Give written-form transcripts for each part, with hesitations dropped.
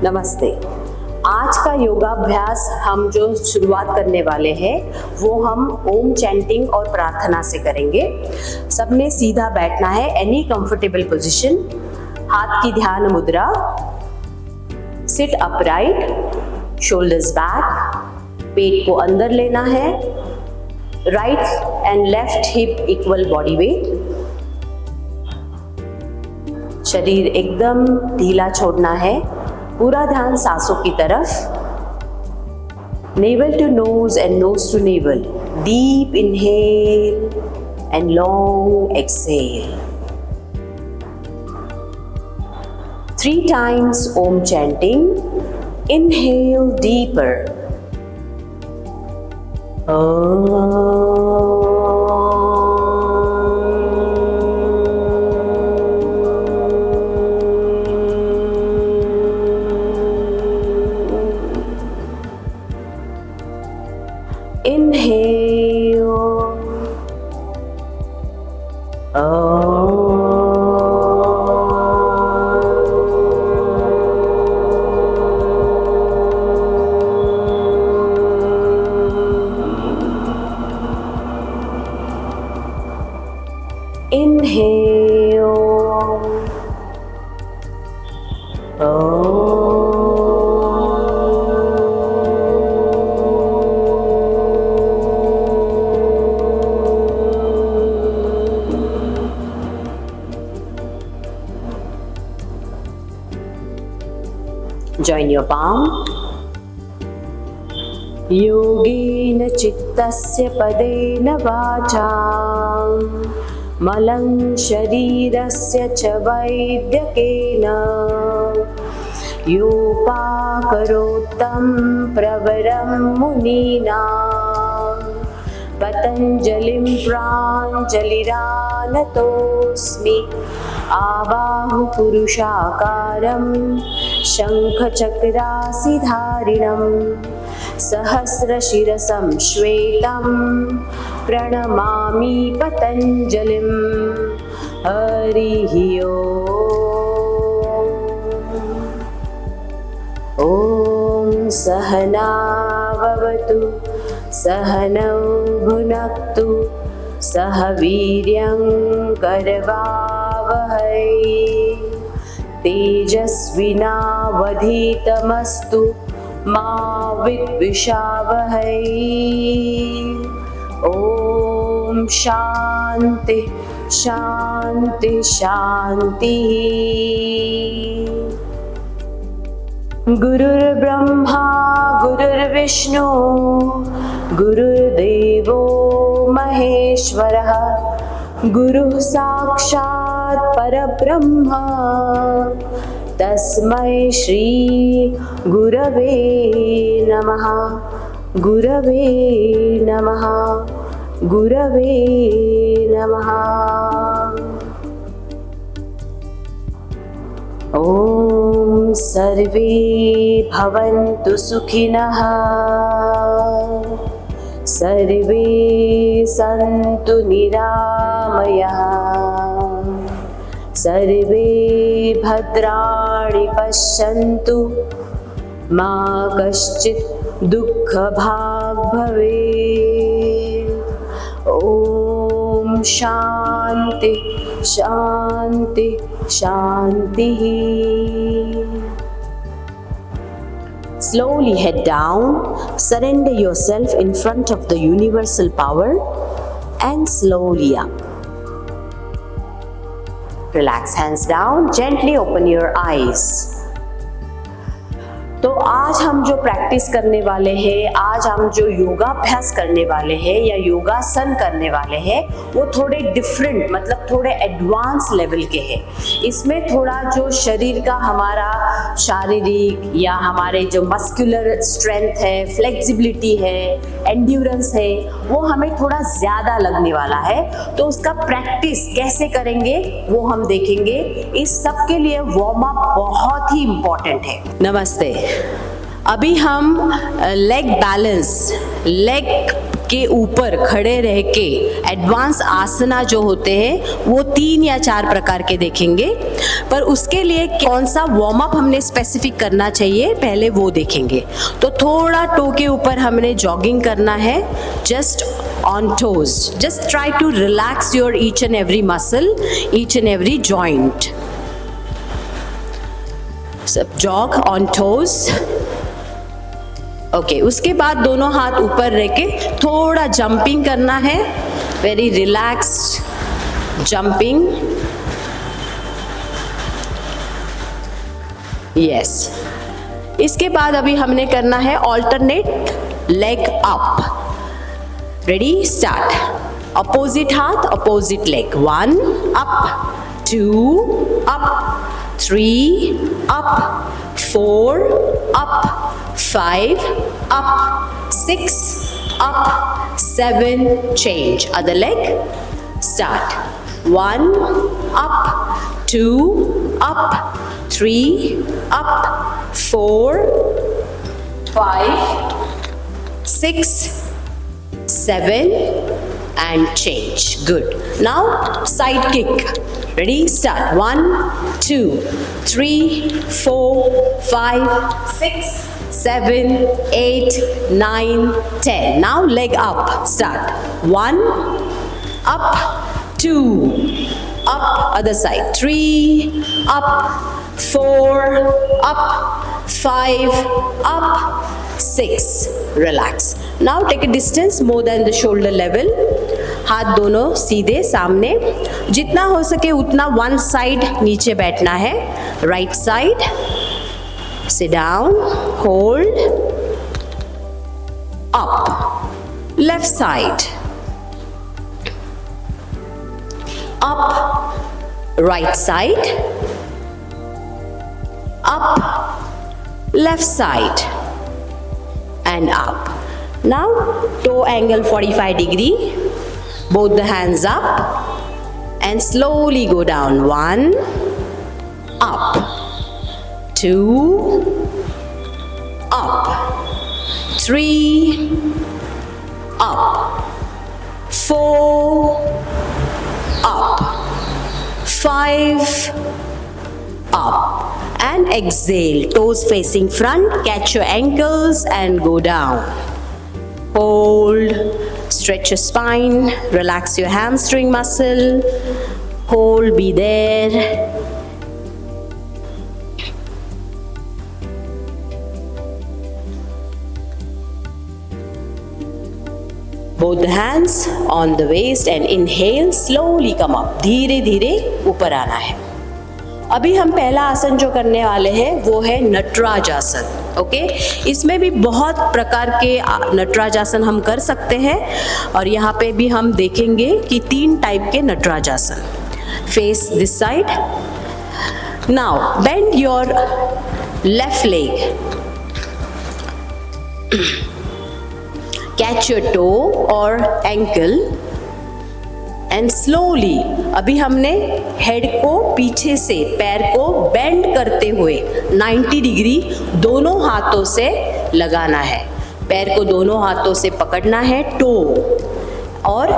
नमस्ते। आज का योगाभ्यास हम जो शुरुआत करने वाले हैं वो हम ओम चैंटिंग और प्रार्थना से करेंगे। सबने सीधा बैठना है, एनी कंफर्टेबल पोजीशन, हाथ की ध्यान मुद्रा, सिट अपराइट, शोल्डर्स बैक, पेट को अंदर लेना है, right and left hip equal body weight, शरीर एकदम ढीला छोड़ना है, पूरा ध्यान सांसों की तरफ। Navel to nose and nose to navel, deep inhale and long exhale. 3 times Om chanting. Inhale deeper. Inhale. Inhale. Join your palm. योगेन चित्तस्य पदेन वाचा मलं शरीरस्य च वैद्यकेन योपाकरोत्तं प्रवरं मुनीनां पतञ्जलिं प्राञ्जलिरानतोऽस्मि आबाहु पुरुषाकारं शङ्खचक्रासिधारिणं सहस्रशिरसं श्वेतं प्रणमामि पतञ्जलिं। हरिः ॐ सहनाववतु सहनौ भुनक्तु सह वीर्यं करवावहै तेजस्विनावधीतमस्तु मा विद्विषावहै। ओम शांति शांति शांति। गुरुर्ब्रह्मा गुरुर्विष्णु गुरुर्देवो महेश्वरः गुरुः साक्षात् परब्रह्म तस्मै श्री गुरवे नमः। गुरवे नमः। गुरवे नमः। ओम सर्वे भवन्तु सुखिनः सर्वे सन्तु निरामयाः सर्वे भद्राणि पश्यन्तु मा कश्चित् दुःखभाग् भवेत्। ओम शांति शांति शांतिः। Slowly head down, surrender yourself in front of the universal power and slowly up. Relax hands down, gently open your eyes. तो आज हम जो प्रैक्टिस करने वाले हैं, आज हम जो योगाभ्यास करने वाले हैं या योगासन करने वाले हैं वो थोड़े डिफरेंट, मतलब थोड़े एडवांस लेवल के हैं। इसमें थोड़ा जो शरीर का हमारा शारीरिक या हमारे जो मस्कुलर स्ट्रेंथ है, फ्लेक्सिबिलिटी है, एंड्योरेंस है, वो हमें थोड़ा ज़्यादा लगने वाला है। तो उसका प्रैक्टिस कैसे करेंगे वो हम देखेंगे। इस सब के लिए वार्म अप बहुत ही इम्पोर्टेंट है। नमस्ते। अभी हम लेग बैलेंस, लेग के ऊपर खड़े रह के एडवांस आसना जो होते हैं वो 3 या 4 प्रकार के देखेंगे, पर उसके लिए कौन सा वार्म अप हमने स्पेसिफिक करना चाहिए पहले वो देखेंगे। तो थोड़ा टो के ऊपर हमने जॉगिंग करना है, just on toes, just try to relax your each and every muscle, each and every joint. सब जॉग ऑन टोज। ओके, उसके बाद दोनों हाथ ऊपर रख के थोड़ा जंपिंग करना है, वेरी रिलैक्स्ड जंपिंग। यस, इसके बाद अभी हमने करना है alternate leg up. Ready, start. Opposite हाथ, opposite leg. 1 up, 2 up, 3 up, 4 up, 5 up, 6 up, 7 change. Other leg, start. 1 up, 2 up, 3 up, 4 5 6 7 and change. Good. Now side kick. Ready, start. 1 2 3 4 5 6 7 8 9 10. Now leg up, start. 1 up, 2 up, other side, 3 up, 4 up, 5 up, 6. Relax. Now take a distance more than the shoulder level. हाथ दोनों सीधे सामने, जितना हो सके उतना one side नीचे बैठना है। Right side, sit down, hold, up, left side, up, right side, up, left side, and up. Now toe angle 45 degree, both the hands up and slowly go down. 1 up, 2 up, 3 up, 4 up, 5 up, and exhale, toes facing front, catch your ankles and go down. Hold, stretch your spine, relax your hamstring muscle, hold, be there. Both the hands on the waist and inhale, slowly come up. धीरे धीरे ऊपर आना है। अभी हम पहला आसन जो करने वाले हैं वो है नटराज आसन। ओके, इसमें भी बहुत प्रकार के नटराज आसन हम कर सकते हैं और यहाँ पे भी हम देखेंगे कि 3 टाइप के नटराज आसन। Face this side. Now bend your left leg, catch your toe or ankle and slowly, अभी हमने हेड को पीछे से पैर को बेंड करते हुए 90 डिग्री दोनों हाथों से लगाना है। पैर को दोनों हाथों से पकड़ना है, टो, और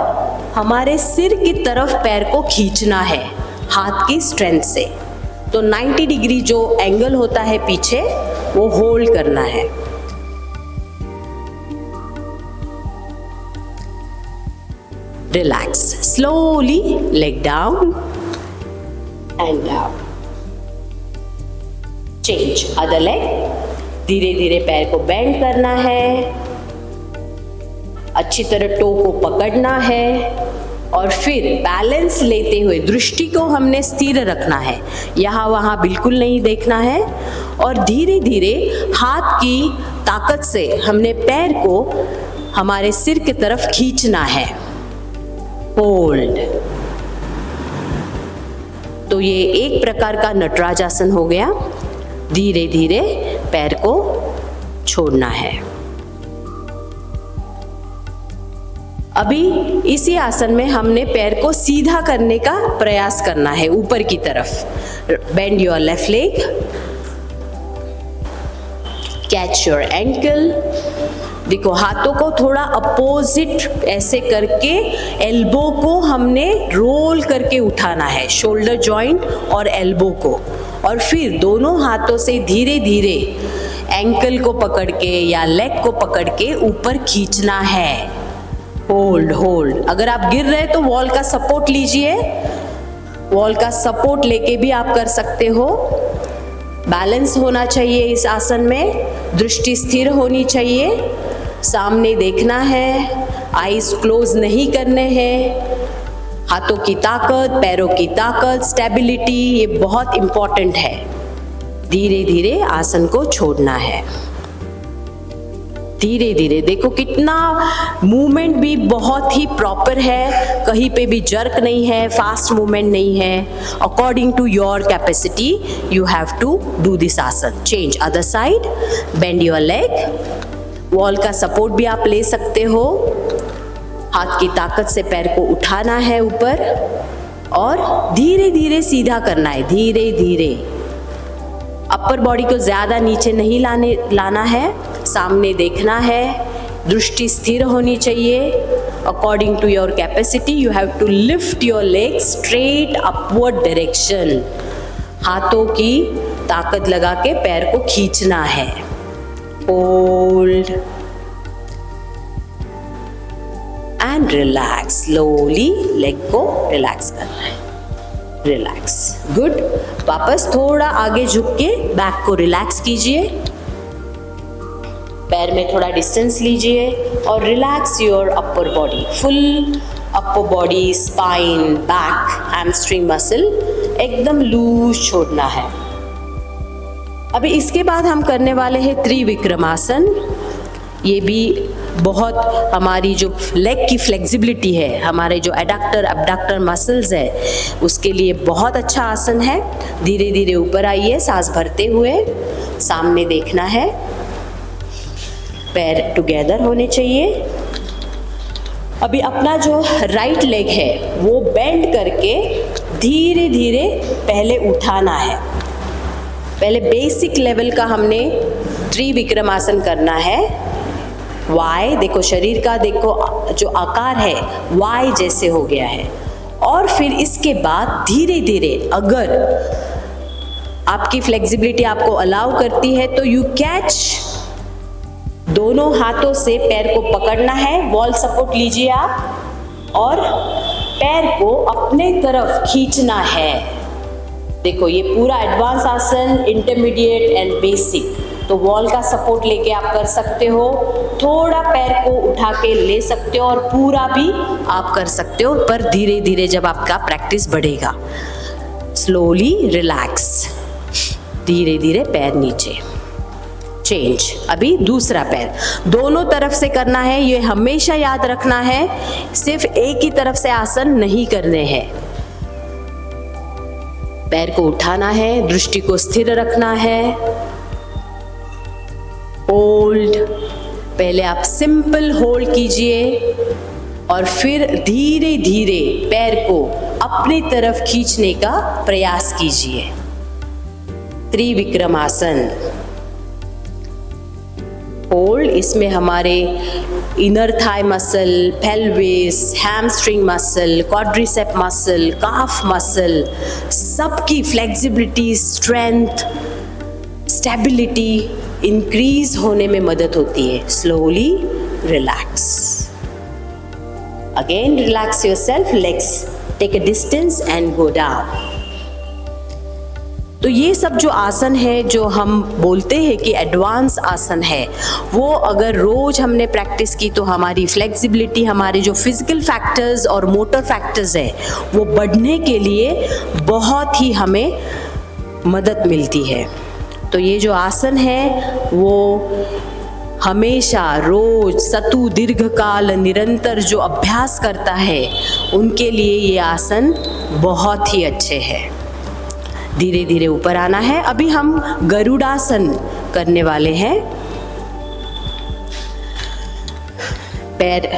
हमारे सिर की तरफ पैर को खींचना है हाथ की स्ट्रेंथ से। तो 90 डिग्री जो एंगल होता है पीछे वो होल्ड करना है। Relax. Slowly leg down and down. Change. Other leg. धीरे धीरे पैर को बेंड करना है, अच्छी तरह टो को पकड़ना है और फिर बैलेंस लेते हुए दृष्टि को हमने स्थिर रखना है, यहाँ वहाँ बिल्कुल नहीं देखना है। और धीरे धीरे हाथ की ताकत से हमने पैर को हमारे सिर की तरफ खींचना है। होल्ड। तो ये एक प्रकार का नटराज आसन हो गया। धीरे धीरे पैर को छोड़ना है। अभी इसी आसन में हमने पैर को सीधा करने का प्रयास करना है ऊपर की तरफ। Bend your left leg, catch your ankle देखो हाथों को थोड़ा अपोजिट ऐसे करके एल्बो को हमने रोल करके उठाना है, शोल्डर जॉइंट और एल्बो को, और फिर दोनों हाथों से धीरे धीरे एंकल को पकड़ के या लेग को पकड़ के ऊपर खींचना है। Hold hold. अगर आप गिर रहे तो वॉल का सपोर्ट लीजिए, वॉल का सपोर्ट लेके भी आप कर सकते हो। बैलेंस होना चाहिए इस आसन में, दृष्टि स्थिर होनी चाहिए, सामने देखना है, आईज क्लोज नहीं करने हैं। हाथों की ताकत, पैरों की ताकत, स्टेबिलिटी, ये बहुत इंपॉर्टेंट है। धीरे धीरे आसन को छोड़ना है, धीरे धीरे। देखो कितना मूवमेंट भी बहुत ही प्रॉपर है, कहीं पे भी जर्क नहीं है, फास्ट मूवमेंट नहीं है। According to your capacity you have to do this आसन। Change other side, bend your leg. Wall का सपोर्ट भी आप ले सकते हो। हाथ की ताकत से पैर को उठाना है ऊपर और धीरे धीरे सीधा करना है, धीरे धीरे। अपर बॉडी को ज्यादा नीचे नहीं लाना है, सामने देखना है, दृष्टि स्थिर होनी चाहिए। According to your capacity you have to lift your leg straight upward direction. हाथों की ताकत लगा के पैर को खींचना है। Hold and relax. Slowly leg को रिलैक्स करना है, रिलैक्स। गुड। वापस थोड़ा आगे झुक के बैक को रिलैक्स कीजिए, पैर में थोड़ा डिस्टेंस लीजिए और relax your upper body. Full upper body, spine, back, hamstring muscle एकदम लूज छोड़ना है। अभी इसके बाद हम करने वाले हैं त्रिविक्रमासन। ये भी बहुत हमारी जो लेग की फ्लेक्सिबिलिटी है, हमारे जो एडक्टर अबडक्टर मसल्स है, उसके लिए बहुत अच्छा आसन है। धीरे धीरे ऊपर आइए, सांस भरते हुए, सामने देखना है, पैर टुगेदर होने चाहिए। अभी अपना जो राइट लेग है वो बेंड करके धीरे धीरे पहले उठाना है। पहले बेसिक लेवल का हमने त्रिविक्रमासन करना है। वाई, देखो शरीर का देखो जो आकार है वाई जैसे हो गया है। और फिर इसके बाद धीरे धीरे अगर आपकी फ्लेक्सिबिलिटी आपको अलाउ करती है तो यू कैच, दोनों हाथों से पैर को पकड़ना है, वॉल सपोर्ट लीजिए आप और पैर को अपने तरफ खींचना है। देखो ये पूरा एडवांस आसन, इंटरमीडिएट एंड बेसिक, तो वॉल का सपोर्ट लेके आप कर सकते हो। थोड़ा पैर को उठा के ले सकते हो और पूरा भी आप कर सकते हो, पर धीरे धीरे जब आपका प्रैक्टिस बढ़ेगा। स्लोली रिलैक्स, धीरे धीरे पैर नीचे। चेंज। अभी दूसरा पैर दोनों तरफ से करना है, ये हमेशा याद रखना है, सिर्फ एक ही तरफ से आसन नहीं करने हैं। पैर को उठाना है, दृष्टि को स्थिर रखना है। होल्ड, पहले आप सिंपल होल्ड कीजिए और फिर धीरे धीरे पैर को अपनी तरफ खींचने का प्रयास कीजिए। त्रिविक्रमासन। होल्ड, इसमें हमारे inner thigh muscle, pelvis, hamstring muscle, quadricep muscle, calf muscle, सबकी फ्लेक्सिबिलिटी, स्ट्रेंथ, स्टेबिलिटी इंक्रीज होने में मदद होती है। Slowly relax. Again relax yourself, legs take a distance and go down. तो ये सब जो आसन है जो हम बोलते हैं कि एडवांस आसन है, वो अगर रोज हमने प्रैक्टिस की तो हमारी फ्लेक्सिबिलिटी, हमारे जो फिजिकल फैक्टर्स और मोटर फैक्टर्स है वो बढ़ने के लिए बहुत ही हमें मदद मिलती है। तो ये जो आसन है वो हमेशा रोज सतु दीर्घकाल निरंतर जो अभ्यास करता है उनके लिए ये आसन बहुत ही अच्छे हैं। धीरे धीरे ऊपर आना है। अभी हम गरुड़ासन करने वाले हैं। पैर,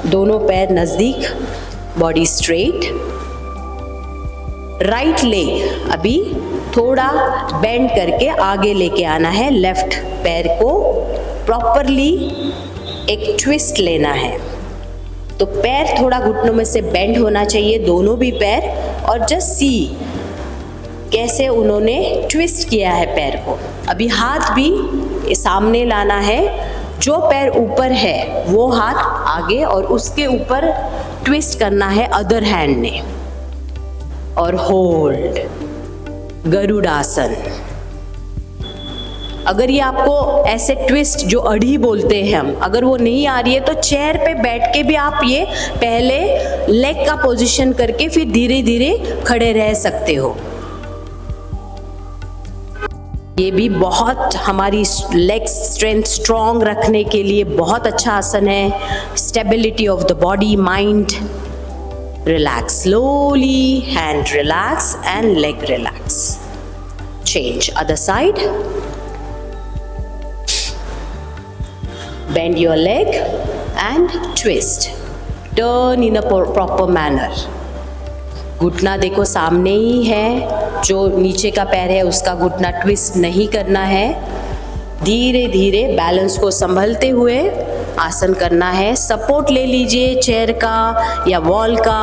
दोनों पैर नजदीक, बॉडी स्ट्रेट। राइट लेग अभी थोड़ा बेंड करके आगे लेके आना है। लेफ्ट पैर को प्रॉपरली एक ट्विस्ट लेना है। तो पैर थोड़ा घुटनों में से बेंड होना चाहिए, दोनों भी पैर, और जस्ट सी कैसे उन्होंने ट्विस्ट किया है पैर को। अभी हाथ भी सामने लाना है, जो पैर ऊपर है वो हाथ आगे और उसके ऊपर ट्विस्ट करना है अदर हैंड ने, और होल्ड, गरुड़ासन। अगर ये आपको ऐसे ट्विस्ट जो अड़ी बोलते हैं हम, अगर वो नहीं आ रही है तो चेयर पे बैठ के भी आप ये पहले लेग का पोजीशन करके फिर धीरे धीरे खड़े रह सकते हो। ये भी बहुत हमारी लेग स्ट्रेंथ स्ट्रॉन्ग रखने के लिए बहुत अच्छा आसन है। Stability of the body, mind. Relax slowly, hand relax and leg relax. Change other side. Bend your leg and twist. Turn in a proper manner. घुटना देखो सामने ही है, जो नीचे का पैर है उसका घुटना ट्विस्ट नहीं करना है। धीरे धीरे बैलेंस को संभलते हुए आसन करना है। सपोर्ट ले लीजिए चेयर का या वॉल का,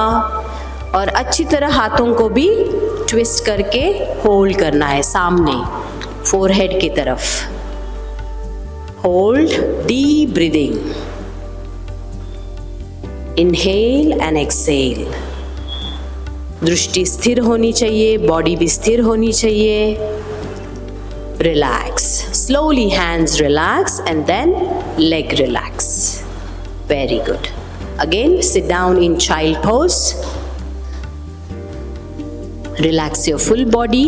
और अच्छी तरह हाथों को भी ट्विस्ट करके होल्ड करना है सामने, फोरहेड की तरफ। Hold, deep breathing. Inhale and exhale. दृष्टि स्थिर होनी चाहिए, बॉडी भी स्थिर होनी चाहिए। Relax. Slowly hands relax and then leg relax. Very good. Again, sit down in child pose. Relax your full body.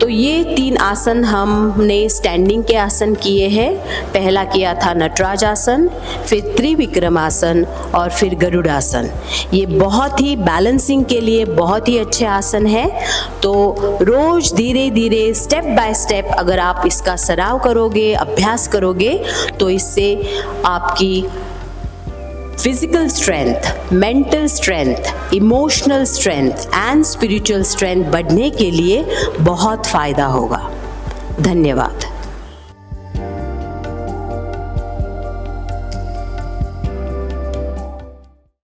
तो ये 3 आसन हमने स्टैंडिंग के आसन किए हैं। पहला किया था नटराज आसन, फिर त्रिविक्रम आसन और फिर गरुड़ासन। ये बहुत ही बैलेंसिंग के लिए बहुत ही अच्छे आसन है। तो रोज धीरे धीरे स्टेप बाय स्टेप अगर आप इसका सराव करोगे, अभ्यास करोगे, तो इससे आपकी physical strength, mental strength, emotional strength and spiritual strength बढ़ने के लिए बहुत फायदा होगा। धन्यवाद।